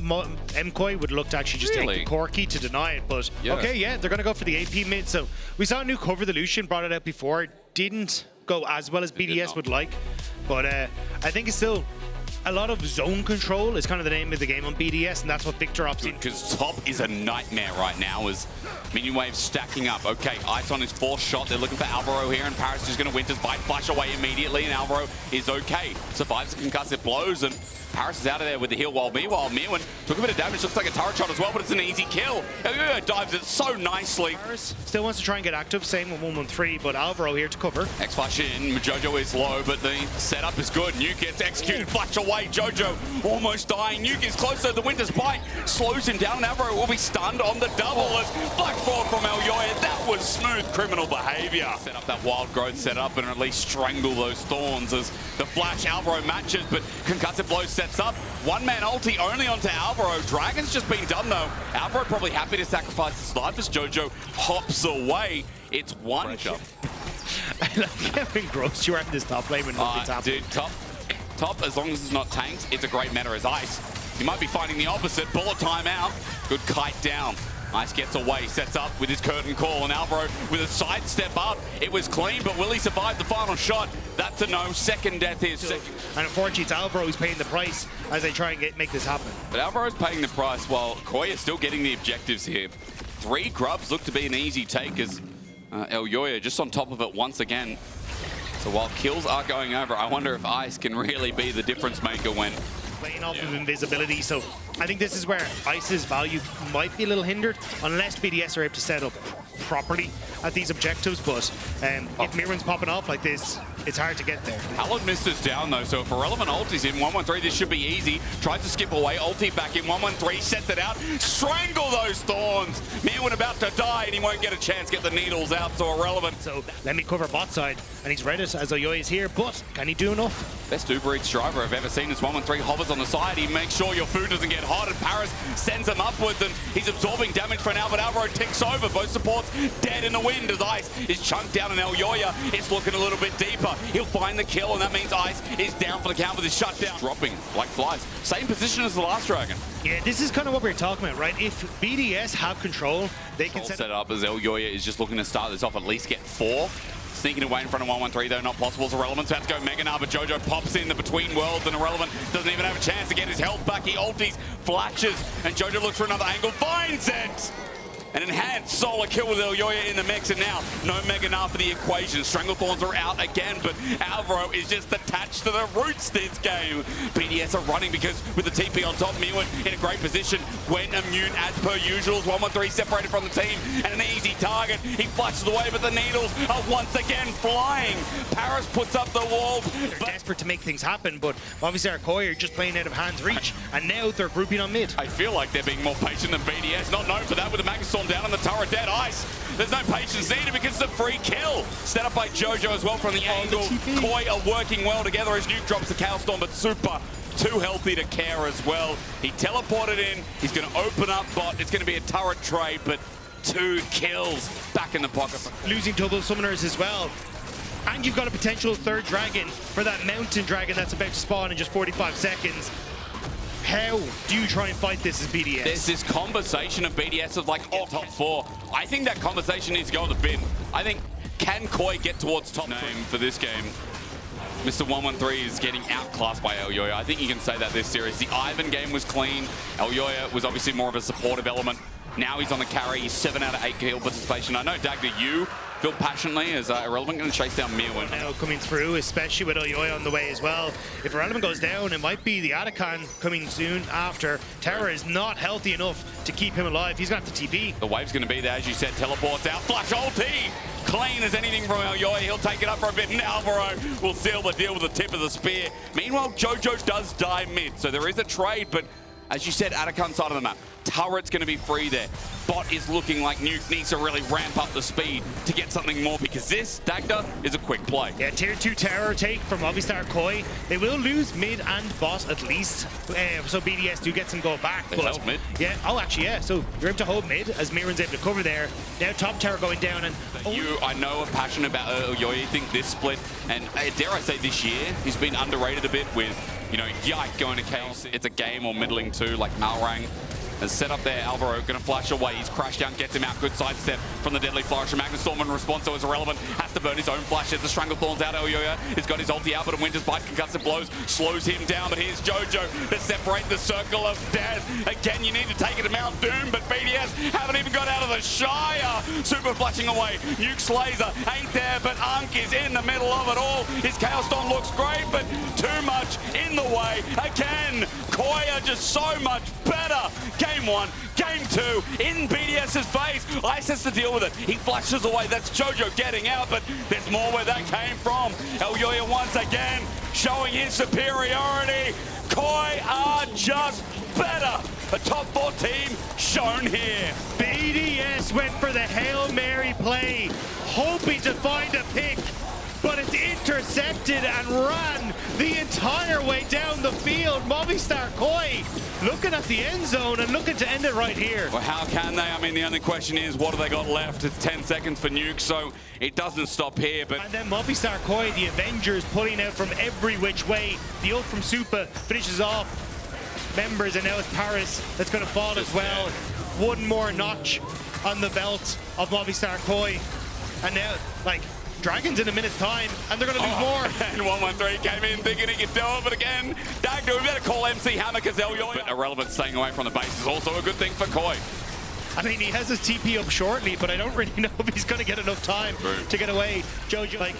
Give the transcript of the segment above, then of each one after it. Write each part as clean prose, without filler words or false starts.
MKOI would look to actually just take the Corki to deny it, but okay, yeah, they're going to go for the AP mid. So we saw new cover the Lucian, brought it out before. It didn't go as well as BDS would like, but I think it's still a lot of zone control is kind of the name of the game on BDS, and that's what Victor opts in. Because top is a nightmare right now as minion waves stacking up. Okay, Ice on his fourth shot. They're looking for Alvaro here, and Paris is going to Winter's Bite, flash away immediately, and Alvaro is okay. Survives the concussive blows, and Paris is out of there with the heal, while meanwhile, Mirwin took a bit of damage. Looks like a turret shot as well, but it's an easy kill. Dives it so nicely. Paris still wants to try and get active, same with 113, but Alvaro here to cover. X-Flash in, Jojo is low, but the setup is good. Nuke gets executed, flash away. Jojo almost dying. Nuke is closer. The Winter's Bite slows him down. Alvaro will be stunned on the double as flash forward from Elyoya. That was smooth criminal behavior. Set up that wild growth setup and at least strangle those thorns as the flash Alvaro matches, but concussive blow sets up. One-man ulti only onto Alvaro. Dragon's just been done though. Alvaro probably happy to sacrifice his life as Jojo hops away. It's one shot. I like how engrossed you are in this top lane when nothing's happening. Dude, top, as long as it's not tanked, it's a great meta as Ice. You might be finding the opposite. Bullet time out. Good kite down. Ice gets away, sets up with his curtain call, and Alvaro with a sidestep up. It was clean, but will he survive the final shot? That's a no. Second death is. And unfortunately, it's Alvaro who's paying the price as they try and make this happen. But Alvaro's paying the price while KOI is still getting the objectives here. 3 grubs look to be an easy take as Elyoya just on top of it once again. So while kills are going over, I wonder if Ice can really be the difference maker when playing off of invisibility. So I think this is where Ice's value might be a little hindered unless BDS are able to set up properly at these objectives. But if Mirwin's popping off like this, it's hard to get there. Hallowed missed us down though, so if Irrelevant ulti's in 113, this should be easy. Tries to skip away, ulti back in 113, sets it out, strangle those thorns. Mirwin about to die and he won't get a chance, get the needles out, so Irrelevant. So let me cover bot side, and he's read it as Elyoya is here, but can he do enough? Best Uber Eats driver I've ever seen is 113, hovers on the side, he makes sure your food doesn't get hot, and Paris sends him upwards, and he's absorbing damage for now, but Alvaro ticks over, both supports dead in the wind as Ice is chunked down, and Elyoya is looking a little bit deeper. He'll find the kill, and that means Ice is down for the count with his shutdown. Dropping like flies. Same position as the last Dragon. Yeah, this is kind of what we're talking about, right? If BDS have control, they can set up as Elyoya is just looking to start this off, at least get 4. Sneaking away in front of 113 though, not possible. So Irrelevant's about to go Mega Gnar, but Jojo pops in the between worlds, and Irrelevant doesn't even have a chance to get his health back. He ulties, flashes, and Jojo looks for another angle, finds it! An enhanced solo kill with Elyoya in the mix, and now no Mega Gnar for the equation. Stranglethorns are out again, but Alvaro is just attached to the roots this game. BDS are running because with the TP on top, Mirwin in a great position. Gwen immune as per usual. 113 separated from the team, and an easy target. He flushes away, but the needles are once again flying. Paris puts up the wall. They're desperate to make things happen, but obviously our KOI are just playing out of hand's reach, and now they're grouping on mid. I feel like they're being more patient than BDS. Not known for that with the Magnustorm down on the turret, dead Ice. There's no patience needed because it's a free kill. Set up by Jojo as well from the angle. KOI are working well together as Nuke drops the Chaos Storm, but Super too healthy to care as well. He teleported in. He's going to open up bot. It's going to be a turret trade, but 2 kills back in the pocket. Losing double summoners as well. And you've got a potential 3rd dragon for that mountain dragon that's about to spawn in just 45 seconds. How do you try and fight this as BDS? There's this conversation of BDS of like, oh, top 4. I think that conversation needs to go in the bin. I think, can KOI get towards top name for this game? Mr. 113 is getting outclassed by Elyoya. I think you can say that this series. The Ivan game was clean. Elyoya was obviously more of a supportive element. Now he's on the carry. He's 7 out of 8 kill participation. I know, Dagda, you feel passionately as Irrelevant going to chase down Mirwin. Now coming through, especially with Elyoya on the way as well. If Irrelevant goes down, it might be the Atakan coming soon after. Terra is not healthy enough to keep him alive. He's got the TP. The wave's going to be there, as you said. Teleports out. Flash ulti! Clean as anything from Elyoya. He'll take it up for a bit, and Alvaro will seal the deal with the tip of the spear. Meanwhile, Jojo does die mid, so there is a trade, but as you said, Atakan side of the map. Turret's going to be free there. Bot is looking like Nuke needs to really ramp up the speed to get something more, because this, Dagda, is a quick play. Yeah, tier 2 terror take from Movistar KOI. They will lose mid and bot at least, so BDS do get some go back. They held mid? Yeah, oh actually, yeah, so you're able to hold mid as Mirwin's able to cover there. Now top terror going down, and you, I know, are passionate about Elyoya. You think this split, and dare I say this year, he's been underrated a bit with you know, yike going to KC. It's a game or middling too, like Malrang has set up there. Alvaro going to flash away. He's crashed down, gets him out. Good sidestep from the deadly flourish. Magnustorm in response, so it's irrelevant. Has to burn his own flashes. The Stranglethorn's out. Elyoya has got his ulti out, but a Winter's Bite concussive blows slows him down. But here's Jojo to separate the circle of death. Again, you need to take it to Mount Doom, but BDS haven't even got out of the Shire. Super flashing away. Nuke's laser ain't there, but Unk is in the middle of it all. His Chaos Storm looks great, but too much in the way. Again, KOI are just so much better. Game 1, Game 2, in BDS's face. Ice has to deal with it. He flashes away. That's Jojo getting out, but there's more where that came from. Elyoya once again showing his superiority. KOI are just better. A top 4 team shown here. BDS went for the Hail Mary play, hoping to find a pick, but it's intercepted and ran the entire way down the field. Movistar KOI looking at the end zone and looking to end it right here. Well, how can they? I mean, the only question is, what have they got left? It's 10 seconds for Nuke, so it doesn't stop here. But and then Movistar KOI, the Avengers, pulling out from every which way. The ult from Supa finishes off members, and now it's Paris that's going to fall as well. One more notch on the belt of Movistar KOI. And now, like, Dragons in a minute's time, and they're going to lose more. And 113 came in thinking he could do it, but again, Dagdo, we better call MC Hammer because Elyoya. But Irrelevant staying away from the base is also a good thing for KOI. I mean, he has his TP up shortly, but I don't really know if he's going to get enough time to get away. Jojo, like,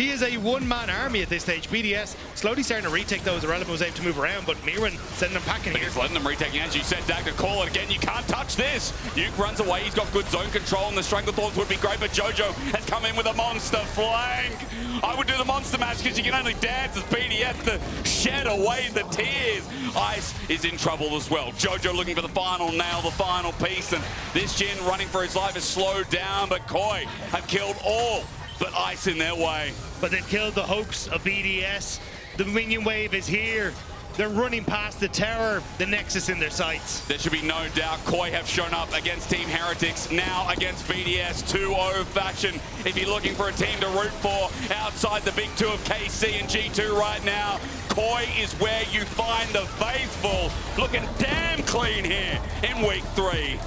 he is a one-man army at this stage. BDS slowly starting to retake those. Irrelevant was able to move around, but Miran sending them packing here. He's letting them retake. As you said, Dag to call it again. You can't touch this. Nuke runs away. He's got good zone control, and the Stranglethorns would be great, but Jojo has come in with a monster flank. I would do the monster match because you can only dance as BDS to shed away the tears. Ice is in trouble as well. Jojo looking for the final nail, the final piece, and this Jin running for his life is slowed down, but KOI have killed all but Ice in their way. But they've killed the hopes of BDS. The minion wave is here. They're running past the tower, the Nexus in their sights. There should be no doubt KOI have shown up against Team Heretics, now against BDS 2-0 faction. If you're looking for a team to root for outside the big two of KC and G2 right now, KOI is where you find the faithful. Looking damn clean here in week 3.